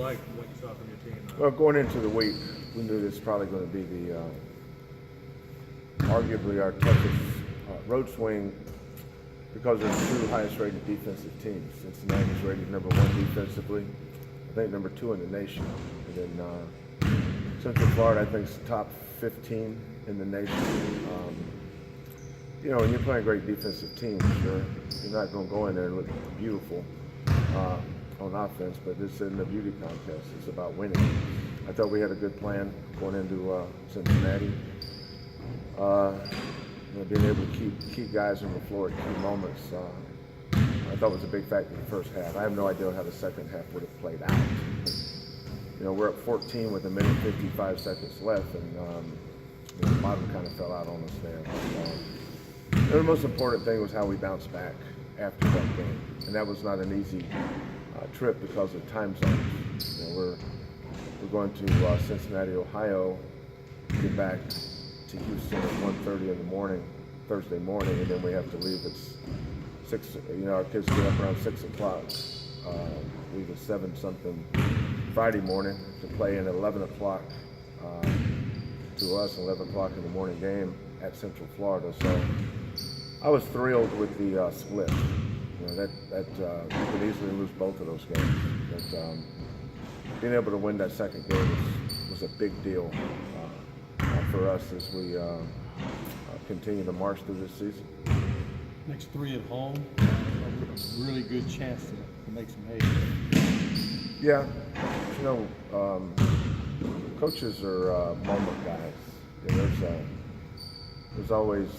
like from what you saw from your team? Well, going into the week, we knew this was probably going to be the arguably our toughest road swing because they're the two highest rated defensive teams. Cincinnati is rated number 1 defensively, I think number 2 in the nation. And then Central Florida, I think, is top 15 in the nation. You know, when you're playing great defensive teams, you're not going to go in there and look beautiful on offense, but this isn't a beauty contest. It's about winning. I thought we had a good plan going into Cincinnati. You know, being able to keep guys on the floor at key moments, I thought was a big factor in the first half. I have no idea how the second half would have played out. You know, we're at 14 with 1:55 seconds left, and you know, the bottom kind of fell out on us there. But, the most important thing was how we bounced back after that game, and that was not an easy trip because of time zones. You know, we're going to Cincinnati, Ohio, get back to Houston at 1:30 in the morning, Thursday morning, and then we have to leave at 6. You know, our kids get up around 6 o'clock, leave at 7-something Friday morning to play in at 11 o'clock to us, 11 o'clock in the morning game at Central Florida. So I was thrilled with the split. You know, that we could easily lose both of those games. But being able to win that second game was a big deal for us as we continue to march through this season. Next 3 at home, a really good chance to make some hay. Yeah, you know, coaches are moment guys. You know, there's always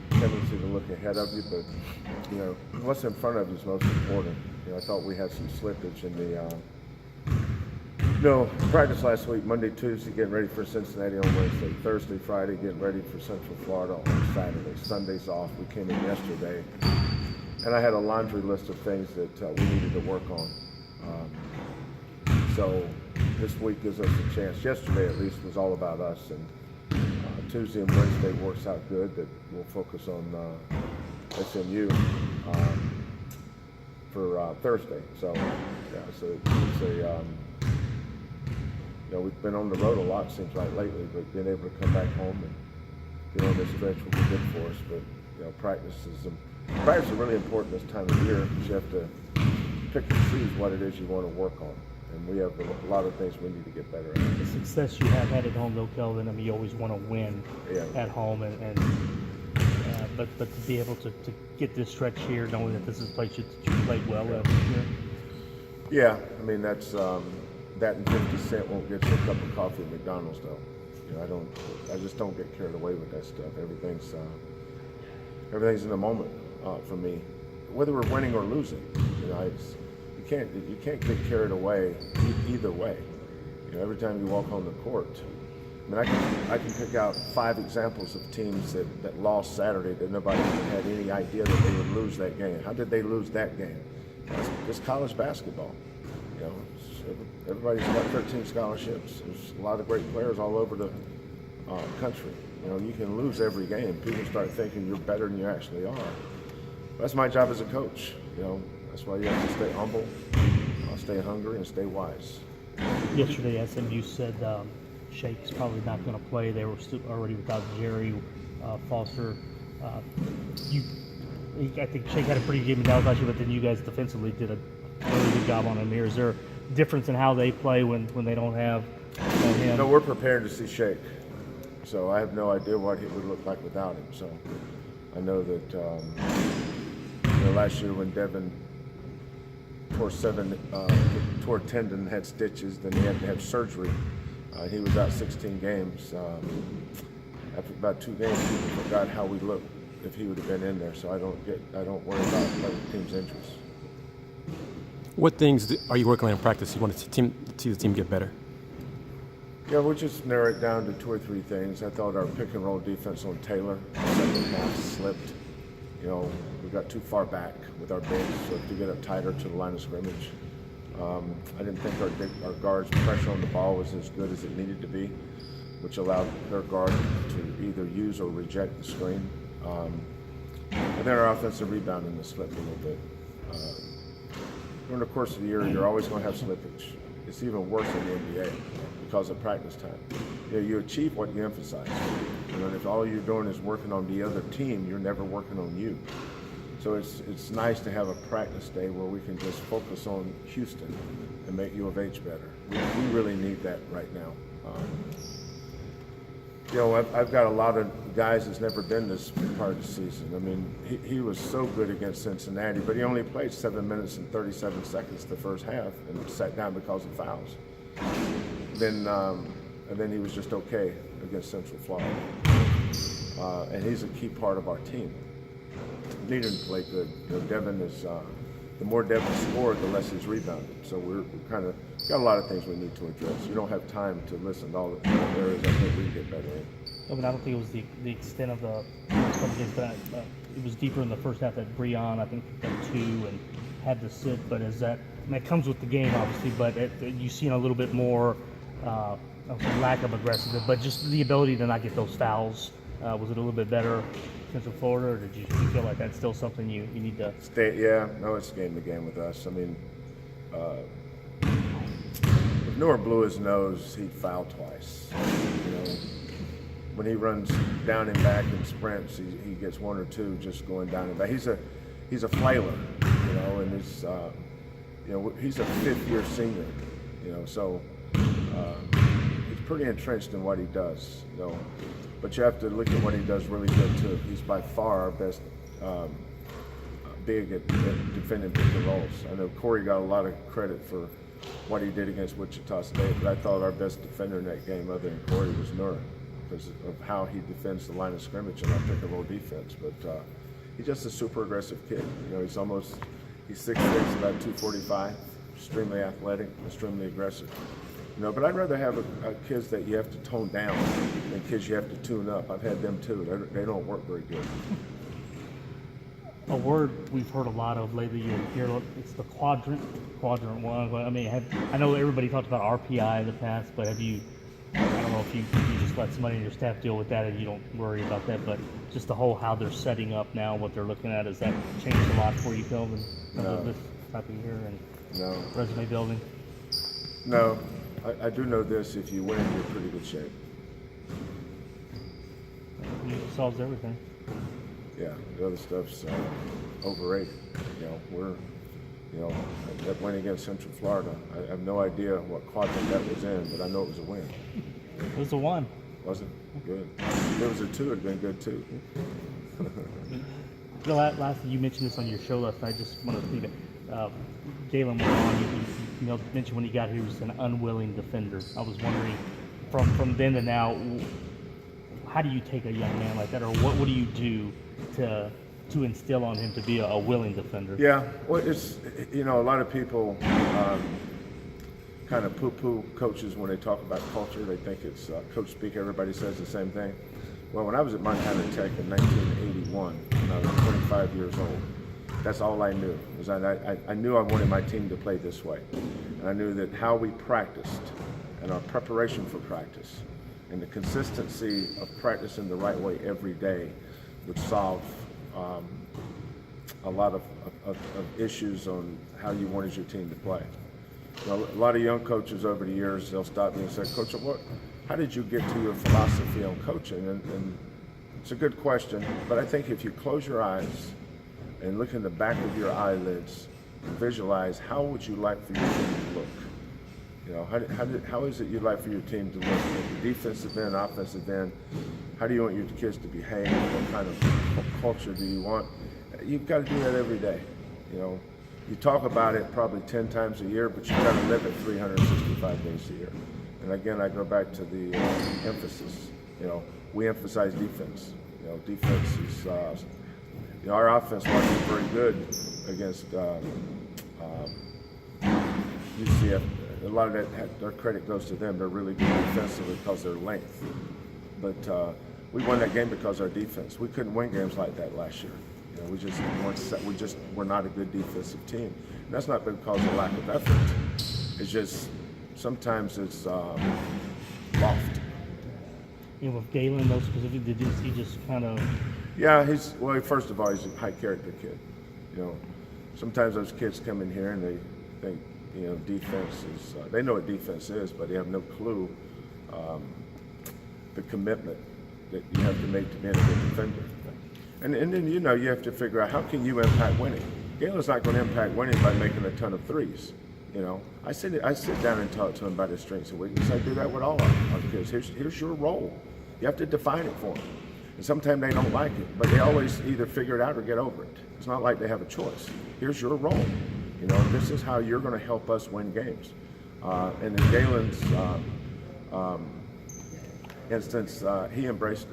tendency to look ahead of you, but you know what's in front of you is most important. You know, I thought we had some slippage in the practice last week, Monday, Tuesday, getting ready for Cincinnati on Wednesday, Thursday, Friday, getting ready for Central Florida on Saturday. Sunday's off. We came in yesterday, and I had a laundry list of things that we needed to work on. So this week gives us a chance. Yesterday, at least, was all about us, and Tuesday and Wednesday works out good. That we'll focus on SMU for Thursday. So yeah, so it's a you know, we've been on the road a lot, seems like lately, but being able to come back home and get on this stretch will be good for us. But you know, practice is really important this time of year because you have to pick and choose what it is you want to work on. And we have a lot of things we need to get better at. The success you have had at home, though, Kelvin, I mean, you always want to win at home, but to be able to get this stretch here, knowing that this is a place you played well last year. Yeah, I mean that's that and 50 cent won't get you a cup of coffee at McDonald's, though. You know, I just don't get carried away with that stuff. Everything's in the moment for me, whether we're winning or losing. You know, you can't get carried away either way. You know, every time you walk on the court, I mean, I can pick out 5 examples of teams that lost Saturday that nobody even had any idea that they would lose that game. How did they lose that game? It's college basketball. You know, everybody's got 13 scholarships. There's a lot of great players all over the country. You know, you can lose every game. People start thinking you're better than you actually are. That's my job as a coach. You know, that's why you have to stay humble, stay hungry, and stay wise. Yesterday, SMU said Shake's probably not going to play. They were still already without Jerry Foster. I think Shake had a pretty good game in Dallas last year, but then you guys defensively did a really good job on him here. Is there a difference in how they play when they don't have him? No, we're prepared to see Shake. So I have no idea what he would look like without him. So I know that you know, last year when Devin tore tendon, had stitches, then he had to have surgery. He was out 16 games. After about 2 games, people forgot how we looked if he would have been in there. So I don't worry about other teams' injuries. What things are you working on in practice? You want to see the team get better? Yeah, we'll just narrow it down to 2 or 3 things. I thought our pick and roll defense on Taylor second half slipped. You know, we got too far back with our bigs, so to get up tighter to the line of scrimmage. I didn't think our guards' pressure on the ball was as good as it needed to be, which allowed their guard to either use or reject the screen. And then our offensive rebounding slipped a little bit. during the course of the year, you're always going to have slippage. It's even worse in the NBA because of practice time. You achieve what you emphasize. And if all you're doing is working on the other team, you're never working on you. So it's nice to have a practice day where we can just focus on Houston and make U of H better. We really need that right now. I've got a lot of guys that's never been this part of the season. I mean, he was so good against Cincinnati, but he only played 7 minutes and 37 seconds the first half and sat down because of fouls. And then he was just okay against Central Florida. And he's a key part of our team. He didn't play good. Devin is, the more Devin scored, the less he's rebounded. So we're kind of got a lot of things we need to address. You don't have time to listen to all the areas I think we can get better in. I mean, I don't think it was the extent of the games, but it was deeper in the first half that Breon, I think, got 2 and had to sit. But is that, it comes with the game, obviously, but you've seen a little bit more lack of aggressiveness, but just the ability to not get those fouls. Was it a little bit better Central Florida, or did you feel like that's still something you need to stay? Yeah, no, it's game to game with us. I mean, if Noah blew his nose, he'd foul twice. When he runs down and back and sprints, he gets 1 or 2 just going down and back. He's a flailer, and he's a 5th-year senior, so he's pretty entrenched in what he does, But you have to look at what he does really good too. He's by far our best big at defending pick and rolls. I know Corey got a lot of credit for what he did against Wichita State, but I thought our best defender in that game, other than Corey, was Nura, because of how he defends the line of scrimmage and our pick and roll defense. But he's just a super aggressive kid. He's 6'6", about 245, extremely athletic, extremely aggressive. But I'd rather have kids that you have to tone down than kids you have to tune up. I've had them too. They don't work very good. A word we've heard a lot of lately, it's the quadrant one. I mean, I know everybody talked about RPI in the past, but I don't know if you just let somebody in your staff deal with that and you don't worry about that, but just the whole how they're setting up now, what they're looking at, has that changed a lot for you, Kelvin, of this type of year and resume building? No. I do know this: if you win, you're in pretty good shape. It solves everything. Yeah, the other stuff's overrated. That win against Central Florida, I have no idea what quadrant that was in, but I know it was a win. It was a 1. Was it? Good. If it was a 2, it'd been good too. Lastly, you mentioned this on your show last night. Just want to leave it. Galen went on. You mentioned when he got here, he was an unwilling defender. I was wondering, from then to now, how do you take a young man like that, or what do you do to instill on him to be a willing defender? Yeah, well, it's a lot of people kind of poo-poo coaches when they talk about culture. They think it's coach speak. Everybody says the same thing. Well, when I was at Montana Tech in 1981, when I was 25 years old, that's all I knew. Was I knew I wanted my team to play this way. And I knew that how we practiced and our preparation for practice and the consistency of practicing the right way every day would solve a lot of issues on how you wanted your team to play. A lot of young coaches over the years, they'll stop me and say, Coach, how did you get to your philosophy on coaching? And it's a good question, but I think if you close your eyes and look in the back of your eyelids and visualize how would you like for your team to look? How is it you'd like for your team to look? At the defensive end, offensive end, how do you want your kids to behave? What kind of culture do you want? You've got to do that every day. You talk about it probably 10 times a year, but you've got to live it 365 days a year. And again, I go back to the emphasis. We emphasize defense. Defense is, our offense wasn't very good against UCF. A lot of that, their credit goes to them. They're really good defensively because of their length. But we won that game because of our defense. We couldn't win games like that last year. We just were not a good defensive team. And that's not because of lack of effort. It's just sometimes it's loft. With Galen, though, specifically, did he just kind of? Yeah, first of all, he's a high character kid. Sometimes those kids come in here and think, defense is, they know what defense is, but they have no clue the commitment that you have to make to being a good defender. And then, you have to figure out how can you impact winning. Galen's not going to impact winning by making a ton of threes. I sit down and talk to him about his strengths and weaknesses. I do that with all our kids. Here's your role. You have to define it for them. And sometimes they don't like it, but they always either figure it out or get over it. It's not like they have a choice. Here's your role. This is how you're going to help us win games. And in Galen's instance, he embraced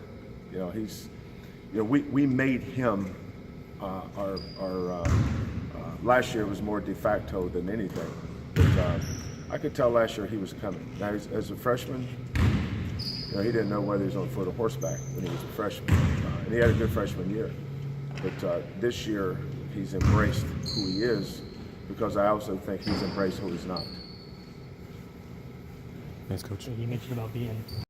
it. We made him our last year was more de facto than anything. But I could tell last year he was coming. Now, as a freshman, he didn't know whether he was on foot or horseback when he was a freshman. And he had a good freshman year. But this year, he's embraced who he is because I also think he's embraced who he's not. Thanks, Coach. You mentioned about being